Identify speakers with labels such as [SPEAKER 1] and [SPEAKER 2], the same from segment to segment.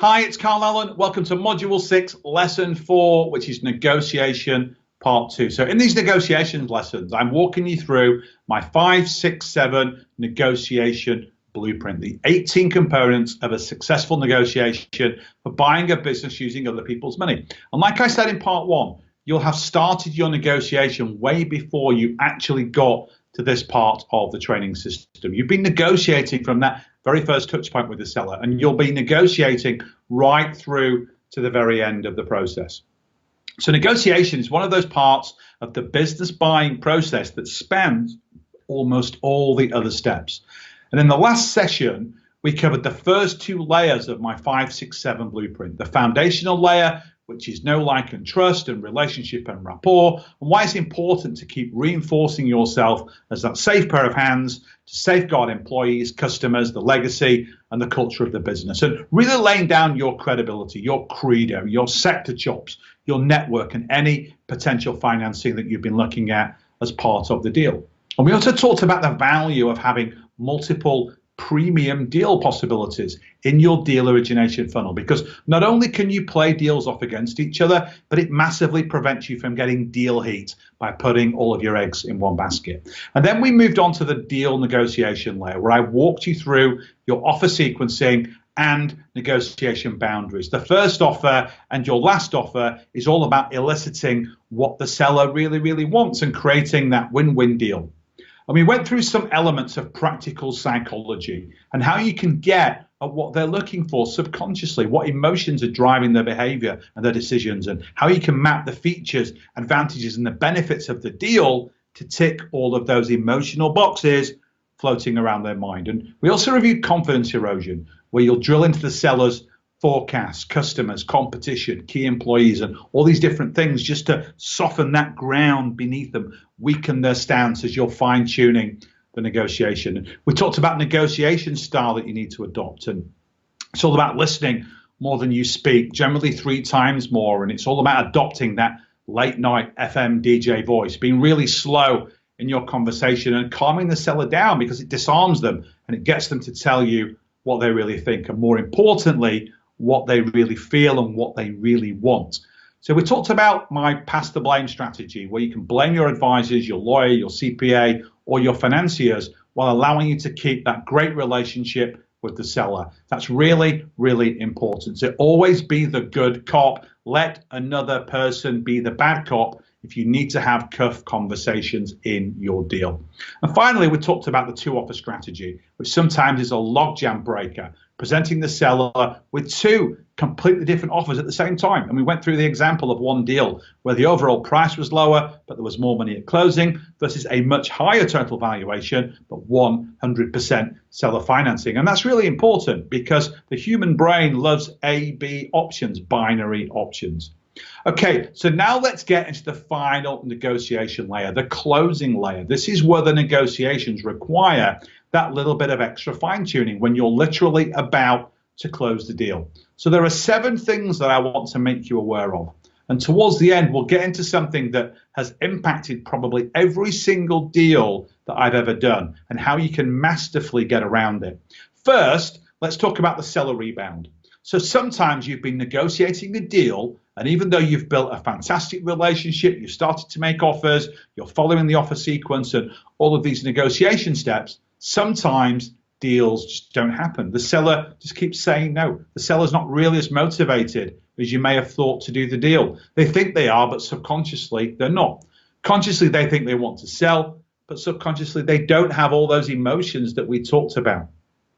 [SPEAKER 1] Hi, it's Carl Allen. Welcome to Module 6, Lesson 4, which is Negotiation Part 2. So in these negotiations lessons, I'm walking you through my 5, 6, 7 negotiation blueprint, the 18 components of a successful negotiation for buying a business using other people's money. And like I said in Part 1, you'll have started your negotiation way before you actually got to this part of the training system. You've been negotiating from that very first touch point with the seller, and you'll be negotiating right through to the very end of the process. So negotiation is one of those parts of the business buying process that spans almost all the other steps. And in the last session, we covered the first 2 layers of my 5, 6, 7 blueprint. The foundational layer, which is know, like, and trust, and relationship and rapport, and why it's important to keep reinforcing yourself as that safe pair of hands to safeguard employees, customers, the legacy, and the culture of the business. And really laying down your credibility, your credo, your sector chops, your network, and any potential financing that you've been looking at as part of the deal. And we also talked about the value of having multiple premium deal possibilities in your deal origination funnel, because not only can you play deals off against each other, but it massively prevents you from getting deal heat by putting all of your eggs in one basket. And then we moved on to the deal negotiation layer, where I walked you through your offer sequencing and negotiation boundaries. The first offer and your last offer is all about eliciting what the seller really wants and creating that win-win deal. And we went through some elements of practical psychology and how you can get at what they're looking for subconsciously, what emotions are driving their behavior and their decisions, and how you can map the features, advantages, and the benefits of the deal to tick all of those emotional boxes floating around their mind. And we also reviewed confidence erosion, where you'll drill into the seller's forecasts, customers, competition, key employees, and all these different things just to soften that ground beneath them, weaken their stance as you're fine-tuning the negotiation. We talked about negotiation style that you need to adopt, and it's all about listening more than you speak, generally 3 times more, and it's all about adopting that late night FM DJ voice, being really slow in your conversation and calming the seller down, because it disarms them and it gets them to tell you what they really think, and more importantly, what they really feel and what they really want. So we talked about my pass the blame strategy, where you can blame your advisors, your lawyer, your CPA, or your financiers, while allowing you to keep that great relationship with the seller. That's really important. So always be the good cop. Let another person be the bad cop if you need to have tough conversations in your deal. And finally, we talked about the 2 offer strategy, which sometimes is a logjam breaker, presenting the seller with 2 completely different offers at the same time. And we went through the example of one deal where the overall price was lower, but there was more money at closing, versus a much higher total valuation, but 100% seller financing. And that's really important, because the human brain loves A/B options, binary options. Okay, so now let's get into the final negotiation layer, the closing layer. This is where the negotiations require that little bit of extra fine-tuning when you're literally about to close the deal. So there are 7 things that I want to make you aware of. And towards the end, we'll get into something that has impacted probably every single deal that I've ever done, and how you can masterfully get around it. First, let's talk about the seller rebound. So sometimes you've been negotiating a deal, and even though you've built a fantastic relationship, you've started to make offers, you're following the offer sequence and all of these negotiation steps, sometimes deals just don't happen. The seller just keeps saying no. The seller's not really as motivated as you may have thought to do the deal. They think they are, but subconsciously they're not. Consciously they think they want to sell, but subconsciously they don't have all those emotions that we talked about.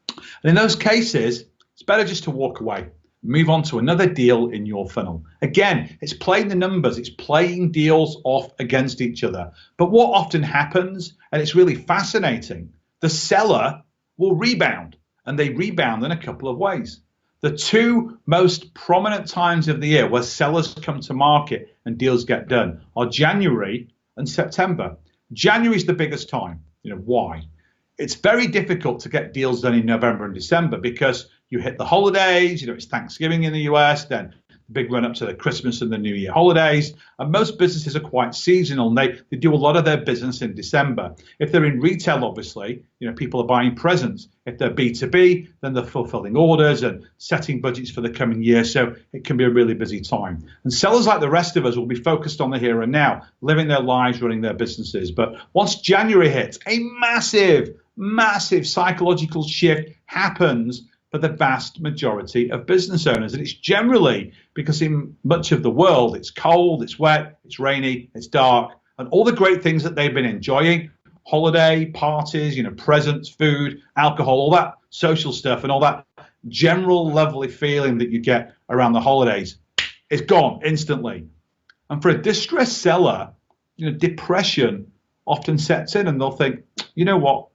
[SPEAKER 1] And in those cases, it's better just to walk away, move on to another deal in your funnel. Again, it's playing the numbers, it's playing deals off against each other. But what often happens, and it's really fascinating, the seller will rebound, and they rebound in a couple of ways. The 2 most prominent times of the year where sellers come to market and deals get done are January and September. January is the biggest time. Why? It's very difficult to get deals done in November and December, because you hit the holidays, it's Thanksgiving in the US, then the big run up to the Christmas and the New Year holidays. And most businesses are quite seasonal, and they do a lot of their business in December. If they're in retail, obviously, people are buying presents. If they're B2B, then they're fulfilling orders and setting budgets for the coming year. So it can be a really busy time. And sellers, like the rest of us, will be focused on the here and now, living their lives, running their businesses. But once January hits, a massive psychological shift happens for the vast majority of business owners. And it's generally because in much of the world, it's cold, it's wet, it's rainy, it's dark, and all the great things that they've been enjoying, holiday, parties, presents, food, alcohol, all that social stuff and all that general lovely feeling that you get around the holidays is gone instantly. And for a distressed seller, depression often sets in, and they'll think, you know what,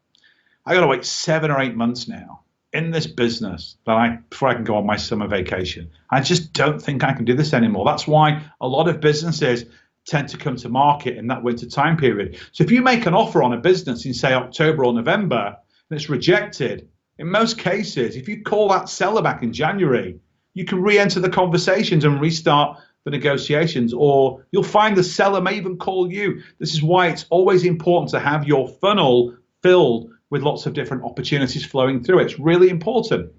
[SPEAKER 1] I got to wait 7 or 8 months now in this business before I can go on my summer vacation. I just don't think I can do this anymore. That's why a lot of businesses tend to come to market in that winter time period. So if you make an offer on a business in, say, October or November, and it's rejected, in most cases, if you call that seller back in January, you can re-enter the conversations and restart the negotiations, or you'll find the seller may even call you. This is why it's always important to have your funnel filled with lots of different opportunities flowing through. It's really important.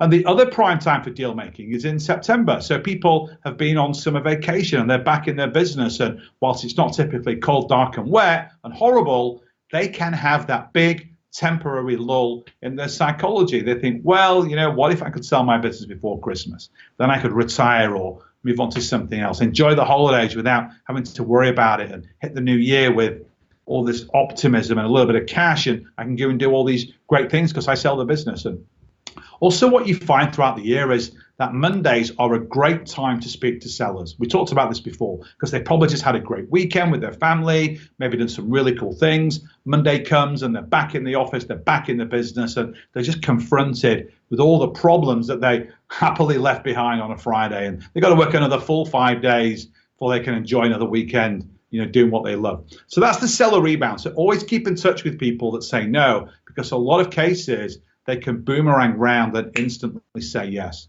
[SPEAKER 1] And the other prime time for deal making is in September. So people have been on summer vacation and they're back in their business. And whilst it's not typically cold, dark and wet and horrible, they can have that big temporary lull in their psychology. They think, well, what if I could sell my business before Christmas? Then I could retire or move on to something else, enjoy the holidays without having to worry about it, and hit the new year with all this optimism and a little bit of cash, and I can go and do all these great things because I sell the business. And also what you find throughout the year is that Mondays are a great time to speak to sellers. We talked about this before because they probably just had a great weekend with their family, maybe done some really cool things. Monday comes and they're back in the office, they're back in the business, and they're just confronted with all the problems that they happily left behind on a Friday. And they've got to work another full 5 days before they can enjoy another weekend, doing what they love. So that's the seller rebound. So always keep in touch with people that say no, because a lot of cases they can boomerang round and instantly say yes.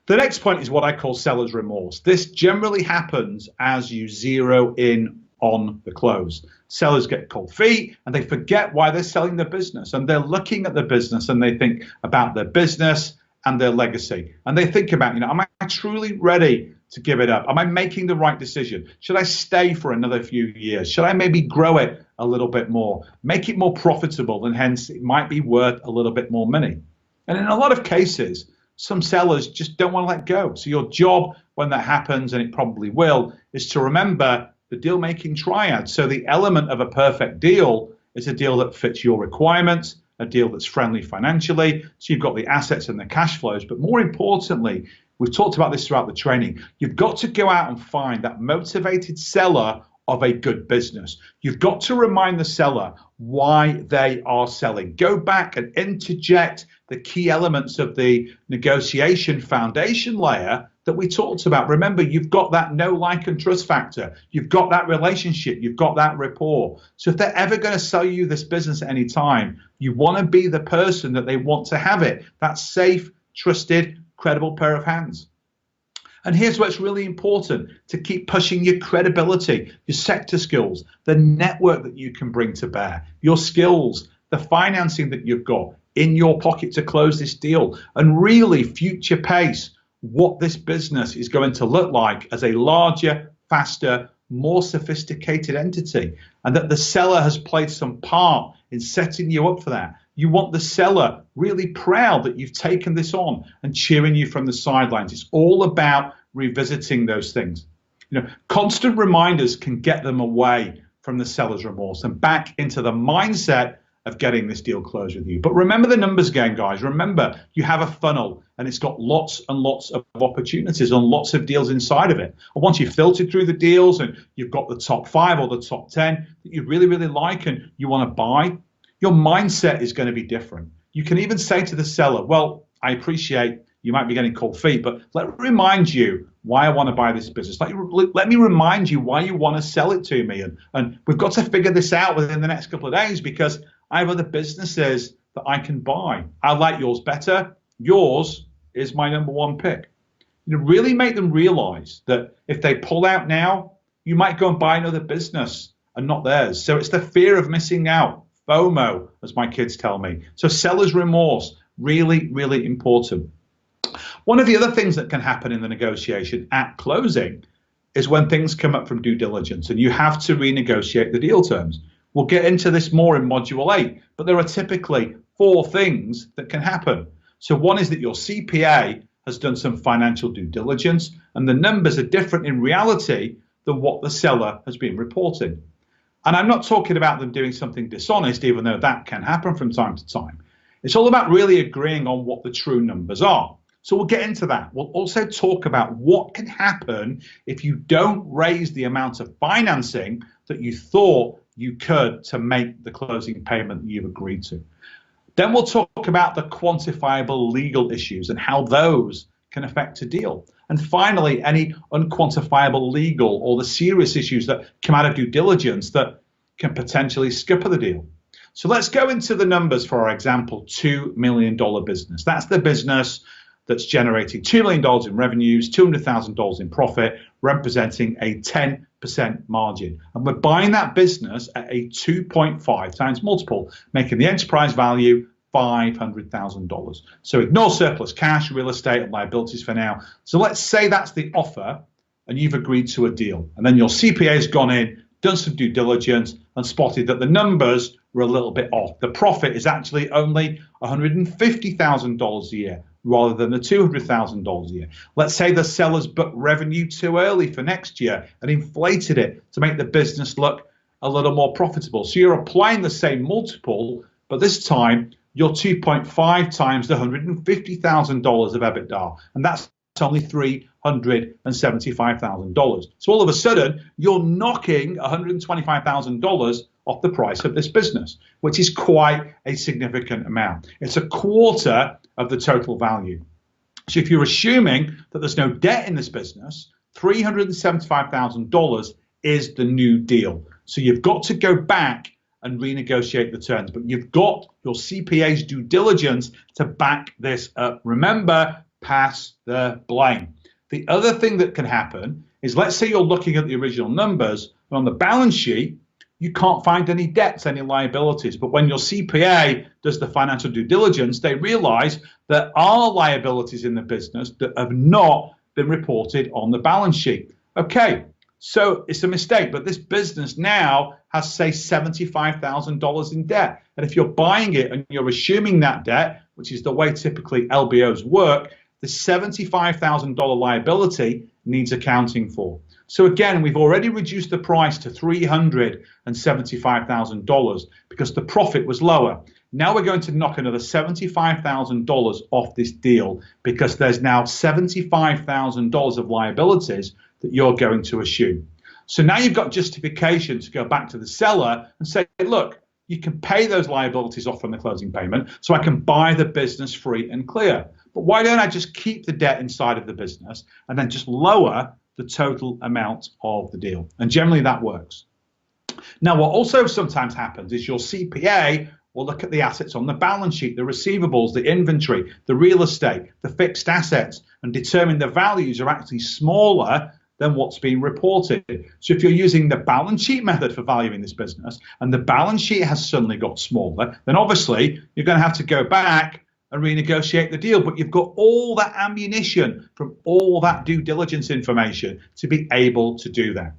[SPEAKER 1] The next point is what I call seller's remorse. This generally happens as you zero in on the close. Sellers get cold feet and they forget why they're selling their business, and they're looking at the business and they think about their business and their legacy. And they think about, am I truly ready to give it up? Am I making the right decision? Should I stay for another few years? Should I maybe grow it a little bit more, make it more profitable, and hence it might be worth a little bit more money? And in a lot of cases, some sellers just don't want to let go. So your job when that happens, and it probably will, is to remember the deal-making triad. So the element of a perfect deal is a deal that fits your requirements, a deal that's friendly financially, so you've got the assets and the cash flows. But more importantly, we've talked about this throughout the training, you've got to go out and find that motivated seller of a good business. You've got to remind the seller why they are selling. Go back and interject the key elements of the negotiation foundation layer that we talked about. Remember, you've got that know, like, and trust factor. You've got that relationship. You've got that rapport. So if they're ever going to sell you this business at any time, you want to be the person that they want to have it. That safe, trusted, credible pair of hands. And here's what's really important: to keep pushing your credibility, your sector skills, the network that you can bring to bear, your skills, the financing that you've got in your pocket to close this deal, and really future pace what this business is going to look like as a larger, faster, more sophisticated entity, and that the seller has played some part in setting you up for that. You want the seller really proud that you've taken this on and cheering you from the sidelines. It's all about revisiting those things. Constant reminders can get them away from the seller's remorse and back into the mindset of getting this deal closed with you. But remember the numbers game, guys. Remember, you have a funnel and it's got lots and lots of opportunities and lots of deals inside of it. And once you've filtered through the deals and you've got the top 5 or the top 10 that you really, really like and you want to buy, your mindset is going to be different. You can even say to the seller, well, I appreciate you might be getting cold feet, but let me remind you why I want to buy this business. Let me remind you why you want to sell it to me. And we've got to figure this out within the next couple of days because I have other businesses that I can buy. I like yours better. Yours is my number one pick. Really make them realize that if they pull out now, you might go and buy another business and not theirs. So it's the fear of missing out, FOMO, as my kids tell me. So seller's remorse, really, really important. One of the other things that can happen in the negotiation at closing is when things come up from due diligence and you have to renegotiate the deal terms. We'll get into this more in Module 8, but there are typically 4 things that can happen. So one is that your CPA has done some financial due diligence and the numbers are different in reality than what the seller has been reporting. And I'm not talking about them doing something dishonest, even though that can happen from time to time. It's all about really agreeing on what the true numbers are. So we'll get into that. We'll also talk about what can happen if you don't raise the amount of financing that you thought you could to make the closing payment that you've agreed to. Then we'll talk about the quantifiable legal issues and how those can affect a deal. And finally, any unquantifiable legal or the serious issues that come out of due diligence that can potentially scupper the deal. So let's go into the numbers for our example, $2 million business. That's the business that's generating $2 million in revenues, $200,000 in profit, representing a 10% margin. And we're buying that business at a 2.5 times multiple, making the enterprise value $500,000. So ignore surplus cash, real estate, and liabilities for now. So let's say that's the offer and you've agreed to a deal. And then your CPA has gone in, done some due diligence, and spotted that the numbers were a little bit off. The profit is actually only $150,000 a year rather than the $200,000 a year. Let's say the seller's booked revenue too early for next year and inflated it to make the business look a little more profitable. So you're applying the same multiple, but this time you're 2.5 times the $150,000 of EBITDA, and that's only $375,000. So all of a sudden, you're knocking $125,000 off the price of this business, which is quite a significant amount. It's a quarter of the total value. So if you're assuming that there's no debt in this business, $375,000 is the new deal. So you've got to go back and renegotiate the terms, but you've got your CPA's due diligence to back this up. Remember, pass the blame. The other thing that can happen is, let's say you're looking at the original numbers, and on the balance sheet, you can't find any debts, any liabilities. But when your CPA does the financial due diligence, they realize there are liabilities in the business that have not been reported on the balance sheet. Okay, so it's a mistake, but this business now has, say, $75,000 in debt. And if you're buying it and you're assuming that debt, which is the way typically LBOs work, the $75,000 liability needs accounting for. So again, we've already reduced the price to $375,000 because the profit was lower. Now we're going to knock another $75,000 off this deal because there's now $75,000 of liabilities that you're going to assume. So now you've got justification to go back to the seller and say, look, you can pay those liabilities off from the closing payment so I can buy the business free and clear. But why don't I just keep the debt inside of the business and then just lower the total amount of the deal? And generally that works. Now, what also sometimes happens is your CPA will look at the assets on the balance sheet, the receivables, the inventory, the real estate, the fixed assets, and determine the values are actually smaller than what's being reported. So if you're using the balance sheet method for valuing this business and the balance sheet has suddenly got smaller, then obviously you're going to have to go back and renegotiate the deal. But you've got all that ammunition from all that due diligence information to be able to do that.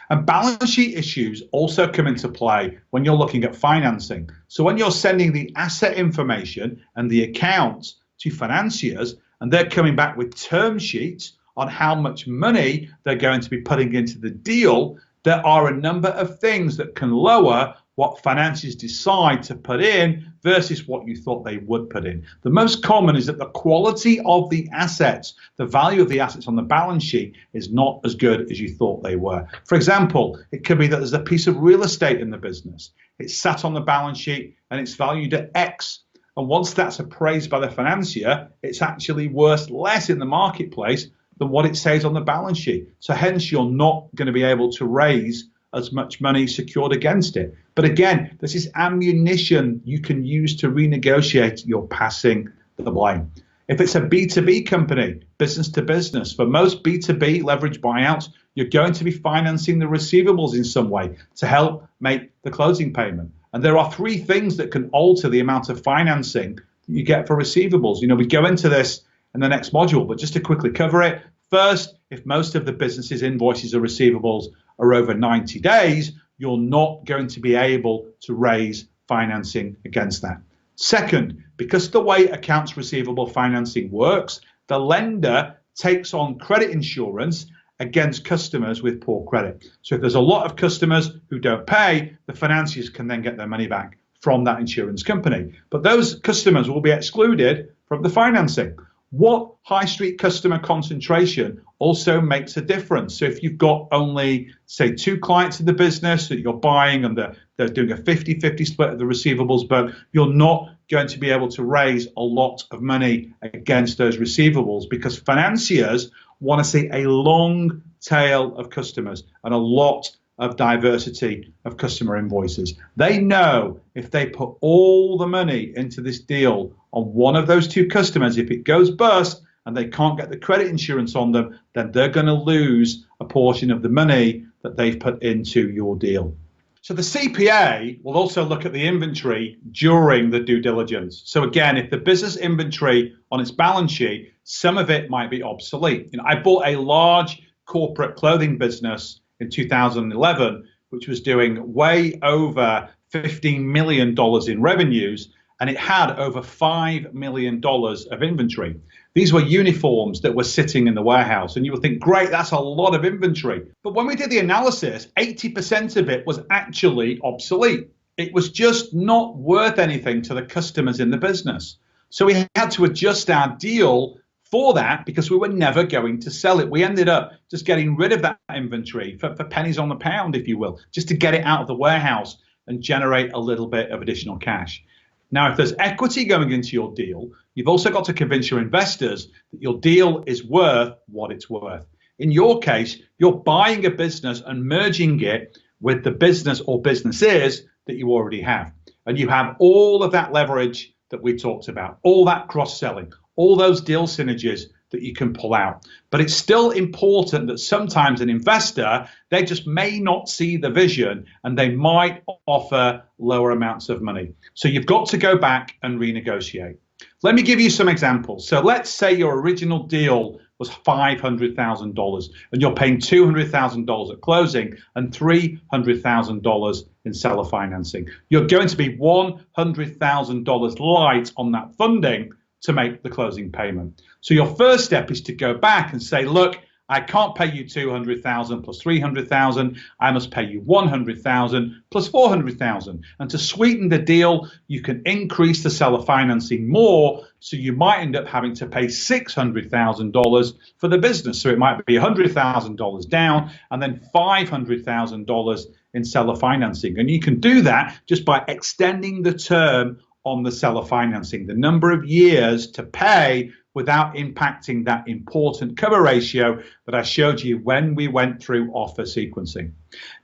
[SPEAKER 1] And balance sheet issues also come into play when you're looking at financing. So when you're sending the asset information and the accounts to financiers and they're coming back with term sheets on how much money they're going to be putting into the deal, there are a number of things that can lower what financiers decide to put in versus what you thought they would put in. The most common is that the quality of the assets, the value of the assets on the balance sheet is not as good as you thought they were. For example, it could be that there's a piece of real estate in the business. It's sat on the balance sheet and it's valued at X. And once that's appraised by the financier, it's actually worth less in the marketplace than what it says on the balance sheet. So hence you're not going to be able to raise as much money secured against it. But again, this is ammunition you can use to renegotiate your passing the blame. If it's a B2B company, business to business, for most B2B leverage buyouts, you're going to be financing the receivables in some way to help make the closing payment. And there are three things that can alter the amount of financing that you get for receivables. We go into this in the next module, but just to quickly cover it, first, if most of the business's invoices or receivables are over 90 days, you're not going to be able to raise financing against that. Second, because the way accounts receivable financing works, the lender takes on credit insurance against customers with poor credit. So if there's a lot of customers who don't pay, the financiers can then get their money back from that insurance company. But those customers will be excluded from the financing. What high street customer concentration also makes a difference. So if you've got only, say, 2 clients in the business that you're buying and they're doing a 50-50 split of the receivables, but you're not going to be able to raise a lot of money against those receivables because financiers want to see a long tail of customers and a lot of diversity of customer invoices. They know if they put all the money into this deal on one of those 2 customers, if it goes bust and they can't get the credit insurance on them, then they're going to lose a portion of the money that they've put into your deal. So the CPA will also look at the inventory during the due diligence. So again, if the business inventory on its balance sheet, some of it might be obsolete. I bought a large corporate clothing business in 2011, which was doing way over $15 million in revenues, and it had over $5 million of inventory. These were uniforms that were sitting in the warehouse, and you would think, great, that's a lot of inventory. But when we did the analysis, 80% of it was actually obsolete. It was just not worth anything to the customers in the business. So we had to adjust our deal for that because we were never going to sell it. We ended up just getting rid of that inventory for pennies on the pound, if you will, just to get it out of the warehouse and generate a little bit of additional cash. Now, if there's equity going into your deal, you've also got to convince your investors that your deal is worth what it's worth. In your case, you're buying a business and merging it with the business or businesses that you already have. And you have all of that leverage that we talked about, all that cross-selling, all those deal synergies that you can pull out. But it's still important that sometimes an investor, they just may not see the vision and they might offer lower amounts of money. So you've got to go back and renegotiate. Let me give you some examples. So let's say your original deal was $500,000 and you're paying $200,000 at closing and $300,000 in seller financing. You're going to be $100,000 light on that funding to make the closing payment. So your first step is to go back and say, look, I can't pay you $200,000 plus $300,000. I must pay you $100,000 plus $400,000. And to sweeten the deal, you can increase the seller financing more. So you might end up having to pay $600,000 for the business. So it might be $100,000 down and then $500,000 in seller financing. And you can do that just by extending the term on the seller financing, the number of years to pay without impacting that important cover ratio that I showed you when we went through offer sequencing.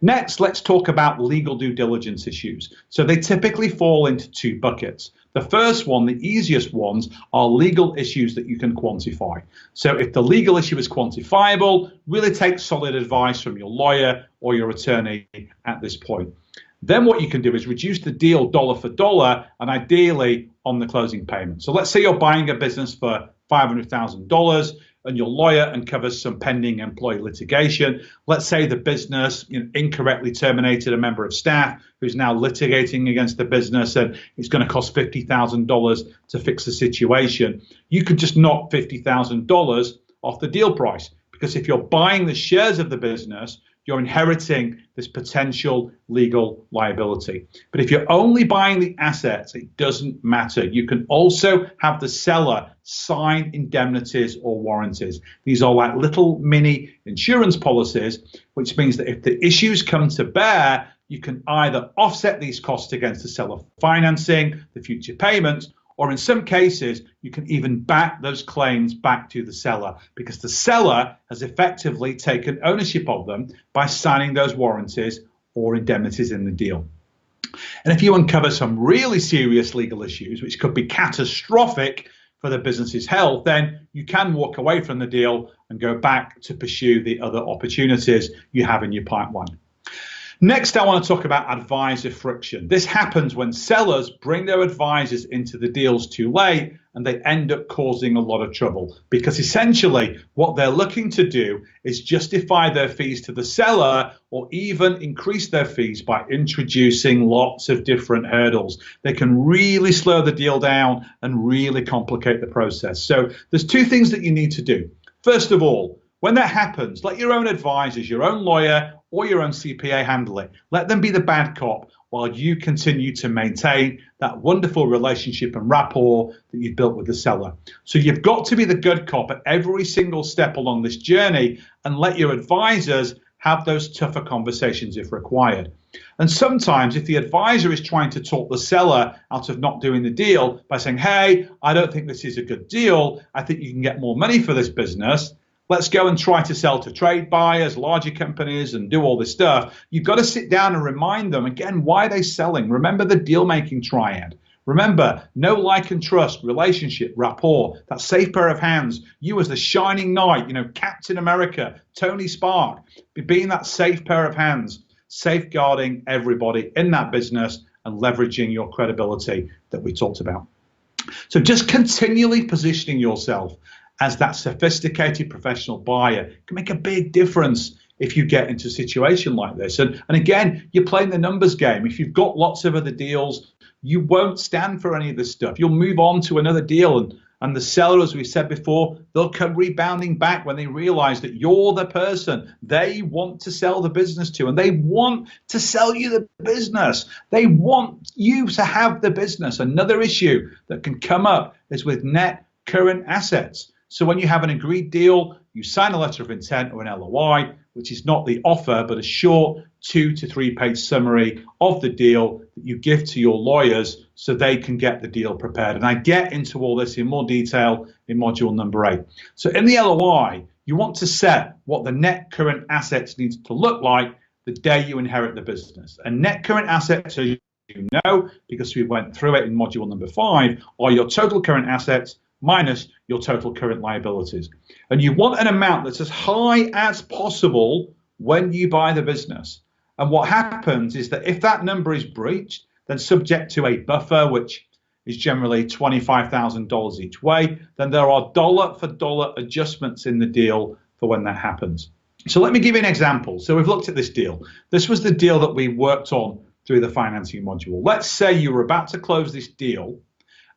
[SPEAKER 1] Next, let's talk about legal due diligence issues. So they typically fall into 2 buckets. The first one, the easiest ones, are legal issues that you can quantify. So if the legal issue is quantifiable, really take solid advice from your lawyer or your attorney at this point. Then what you can do is reduce the deal dollar for dollar and ideally on the closing payment. So let's say you're buying a business for $500,000 and your lawyer uncovers some pending employee litigation. Let's say the business incorrectly terminated a member of staff who's now litigating against the business and it's going to cost $50,000 to fix the situation. You could just knock $50,000 off the deal price because if you're buying the shares of the business, you're inheriting this potential legal liability. But if you're only buying the assets, it doesn't matter. You can also have the seller sign indemnities or warranties. These are like little mini insurance policies, which means that if the issues come to bear, you can either offset these costs against the seller financing, the future payments, or in some cases, you can even back those claims back to the seller because the seller has effectively taken ownership of them by signing those warranties or indemnities in the deal. And if you uncover some really serious legal issues, which could be catastrophic, for the business's health, then you can walk away from the deal and go back to pursue the other opportunities you have in your pipeline. Next, I want to talk about advisor friction. This happens when sellers bring their advisors into the deals too late and they end up causing a lot of trouble, because essentially what they're looking to do is justify their fees to the seller or even increase their fees by introducing lots of different hurdles. They can really slow the deal down and really complicate the process. So there's two things that you need to do. First of all, when that happens, let your own advisors, your own lawyer, or your own CPA handle it. Let them be the bad cop while you continue to maintain that wonderful relationship and rapport that you've built with the seller. So you've got to be the good cop at every single step along this journey and let your advisors have those tougher conversations if required. And sometimes if the advisor is trying to talk the seller out of not doing the deal by saying, hey, I don't think this is a good deal, I think you can get more money for this business, let's go and try to sell to trade buyers, larger companies, and do all this stuff. You've got to sit down and remind them, again, why are they selling? Remember the deal-making triad. Remember, know, like, and trust, relationship, rapport, that safe pair of hands. You as the shining knight, Captain America, Tony Stark, being that safe pair of hands, safeguarding everybody in that business and leveraging your credibility that we talked about. So just continually positioning yourself as that sophisticated professional buyer can make a big difference if you get into a situation like this. And again, you're playing the numbers game. If you've got lots of other deals, you won't stand for any of this stuff. You'll move on to another deal. And the seller, as we said before, they'll come rebounding back when they realize that you're the person they want to sell the business to. And they want to sell you the business. They want you to have the business. Another issue that can come up is with net current assets. So when you have an agreed deal, you sign a letter of intent or an LOI, which is not the offer, but a short 2 to 3 page summary of the deal that you give to your lawyers so they can get the deal prepared. And I get into all this in more detail in module number 8. So in the LOI, you want to set what the net current assets needs to look like the day you inherit the business. And net current assets, as you know, because we went through it in module number 5, are your total current assets minus your total current liabilities. And you want an amount that's as high as possible when you buy the business. And what happens is that if that number is breached, then subject to a buffer, which is generally $25,000 each way, then there are dollar for dollar adjustments in the deal for when that happens. So let me give you an example. So we've looked at this deal. This was the deal that we worked on through the financing module. Let's say you were about to close this deal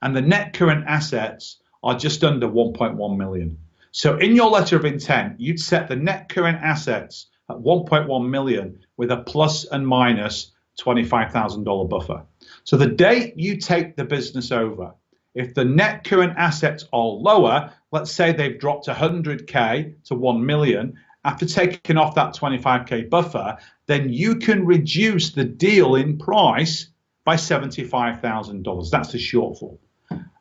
[SPEAKER 1] and the net current assets are just under 1.1 million. So in your letter of intent, you'd set the net current assets at 1.1 million with a plus and minus $25,000 buffer. So the day you take the business over, if the net current assets are lower, let's say they've dropped 100K to 1 million, after taking off that 25K buffer, then you can reduce the deal in price by $75,000. That's the shortfall.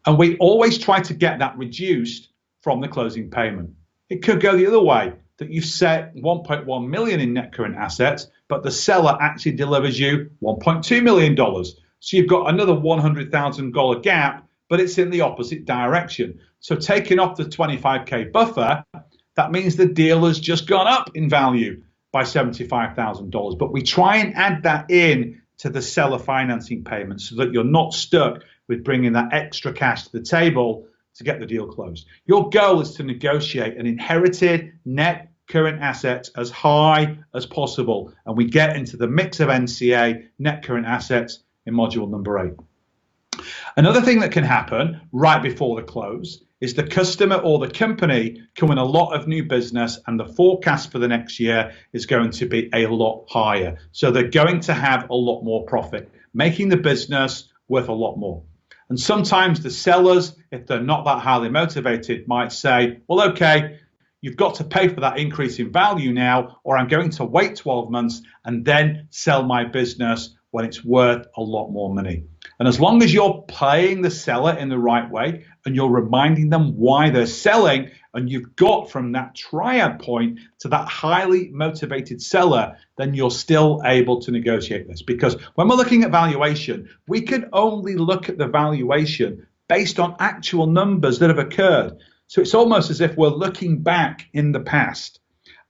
[SPEAKER 1] And we always try to get that reduced from the closing payment. It could go the other way, that you've set 1.1 million in net current assets, but the seller actually delivers you $1.2 million. So you've got another $100,000 gap, but it's in the opposite direction. So taking off the 25K buffer, that means the deal has just gone up in value by $75,000. But we try and add that in to the seller financing payment so that you're not stuck with bringing that extra cash to the table to get the deal closed. Your goal is to negotiate an inherited net current assets as high as possible. And we get into the mix of NCA, net current assets, in module number 8. Another thing that can happen right before the close is the customer or the company can win a lot of new business and the forecast for the next year is going to be a lot higher. So they're going to have a lot more profit, making the business worth a lot more. And sometimes the sellers, if they're not that highly motivated, might say, well, okay, you've got to pay for that increase in value now, or I'm going to wait 12 months and then sell my business when it's worth a lot more money. And as long as you're playing the seller in the right way and you're reminding them why they're selling, and you've got from that triad point to that highly motivated seller, then you're still able to negotiate this. Because when we're looking at valuation, we can only look at the valuation based on actual numbers that have occurred. So it's almost as if we're looking back in the past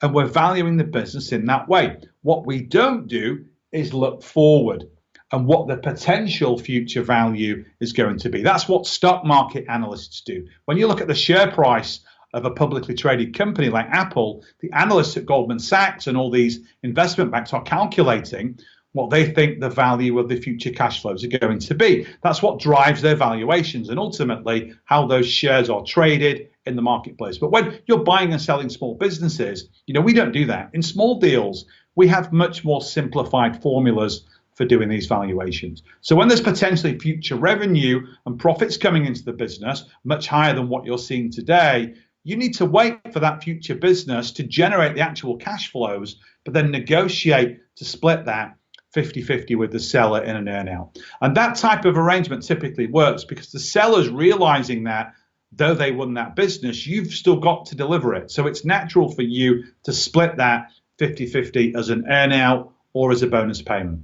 [SPEAKER 1] and we're valuing the business in that way. What we don't do is look forward and what the potential future value is going to be. That's what stock market analysts do. When you look at the share price of a publicly traded company like Apple, the analysts at Goldman Sachs and all these investment banks are calculating what they think the value of the future cash flows are going to be. That's what drives their valuations and ultimately how those shares are traded in the marketplace. But when you're buying and selling small businesses, we don't do that. In small deals, we have much more simplified formulas for doing these valuations. So when there's potentially future revenue and profits coming into the business, much higher than what you're seeing today, you need to wait for that future business to generate the actual cash flows, but then negotiate to split that 50-50 with the seller in an earnout. And that type of arrangement typically works because the seller's realizing that though they won that business, you've still got to deliver it. So it's natural for you to split that 50-50 as an earnout or as a bonus payment.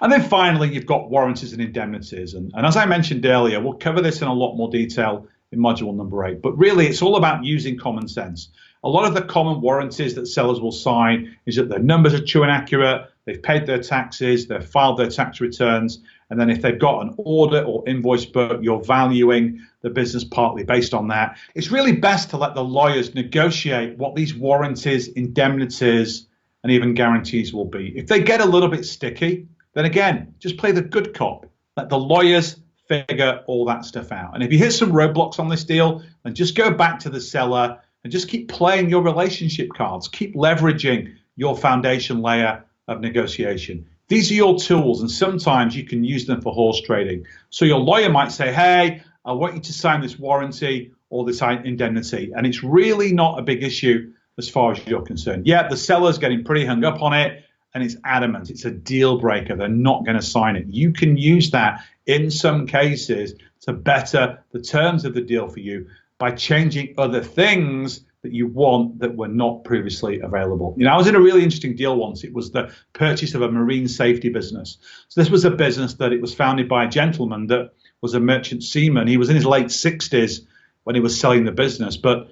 [SPEAKER 1] And then finally, you've got warranties and indemnities. And as I mentioned earlier, we'll cover this in a lot more detail in module number 8. But really, it's all about using common sense. A lot of the common warranties that sellers will sign is that their numbers are true and accurate, they've paid their taxes, they've filed their tax returns, and then if they've got an audit or invoice book, you're valuing the business partly based on that. It's really best to let the lawyers negotiate what these warranties, indemnities, and even guarantees will be. If they get a little bit sticky, then again, just play the good cop. Let the lawyers figure all that stuff out. And if you hit some roadblocks on this deal, then just go back to the seller and just keep playing your relationship cards. Keep leveraging your foundation layer of negotiation. These are your tools, and sometimes you can use them for horse trading. So your lawyer might say, hey, I want you to sign this warranty or this indemnity. And it's really not a big issue as far as you're concerned. Yeah, the seller's getting pretty hung up on it, and it's adamant. It's a deal breaker. They're not going to sign it. You can use that in some cases to better the terms of the deal for you by changing other things that you want that were not previously available. I was in a really interesting deal once. It was the purchase of a marine safety business. So this was a business that it was founded by a gentleman that was a merchant seaman. He was in his late 60s when he was selling the business. But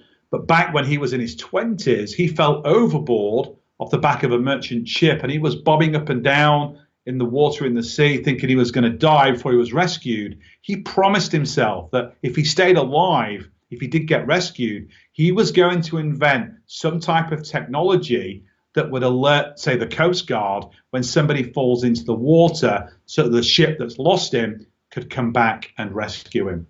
[SPEAKER 1] back when he was in his 20s, he fell overboard off the back of a merchant ship, and he was bobbing up and down in the water in the sea thinking he was going to die before he was rescued. He promised himself that if he stayed alive, if he did get rescued, he was going to invent some type of technology that would alert, say, the Coast Guard when somebody falls into the water so that the ship that's lost him could come back and rescue him.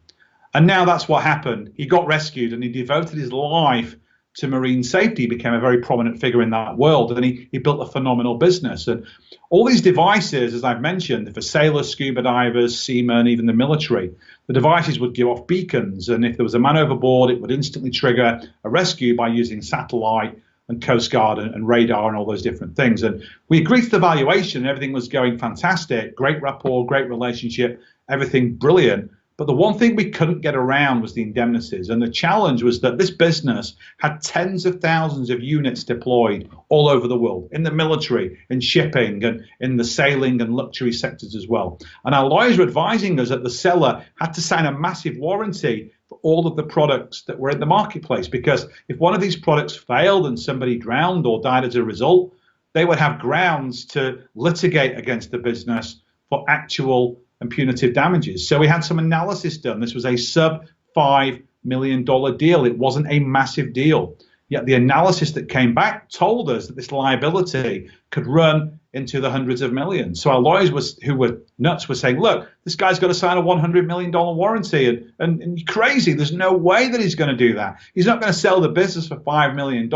[SPEAKER 1] And now that's what happened. He got rescued and he devoted his life to marine safety. He became a very prominent figure in that world, and he built a phenomenal business. And all these devices, as I've mentioned, for sailors, scuba divers, seamen, even the military, the devices would give off beacons, and if there was a man overboard, it would instantly trigger a rescue by using satellite and Coast Guard and radar and all those different things. And we agreed to the valuation, and everything was going fantastic, great rapport, great relationship, everything brilliant. But the one thing we couldn't get around was the indemnities. And the challenge was that this business had tens of thousands of units deployed all over the world, in the military, in shipping, and in the sailing and luxury sectors as well. And our lawyers were advising us that the seller had to sign a massive warranty for all of the products that were in the marketplace, because if one of these products failed and somebody drowned or died as a result, they would have grounds to litigate against the business for actual and punitive damages. So we had some analysis done. This was a sub $5 million deal. It wasn't a massive deal. Yet the analysis that came back told us that this liability could run into the hundreds of millions. So our lawyers who were nuts were saying, look, this guy's got to sign a $100 million warranty. And you're crazy. There's no way that he's going to do that. He's not going to sell the business for $5 million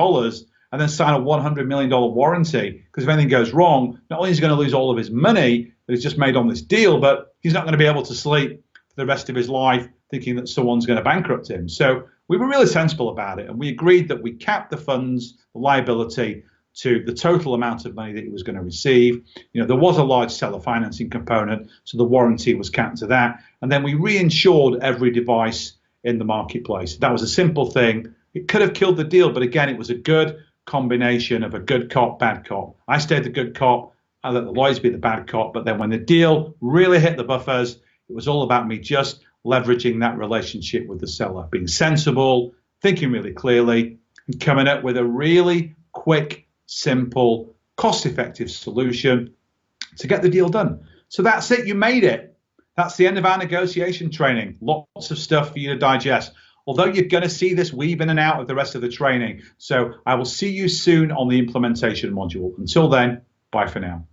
[SPEAKER 1] and then sign a $100 million warranty, because if anything goes wrong, not only is he going to lose all of his money that he's just made on this deal, but he's not going to be able to sleep for the rest of his life thinking that someone's going to bankrupt him. So we were really sensible about it, and we agreed that we capped the funds, the liability, to the total amount of money that he was going to receive. There was a large seller financing component, so the warranty was capped to that. And then we reinsured every device in the marketplace. That was a simple thing. It could have killed the deal, but again, it was a good combination of a good cop, bad cop. I stayed the good cop. I let the lawyers be the bad cop. But then when the deal really hit the buffers, it was all about me just leveraging that relationship with the seller, being sensible, thinking really clearly, and coming up with a really quick, simple, cost-effective solution to get the deal done. So that's it. You made it. That's the end of our negotiation training. Lots of stuff for you to digest. Although you're going to see this weave in and out of the rest of the training. So I will see you soon on the implementation module. Until then, bye for now.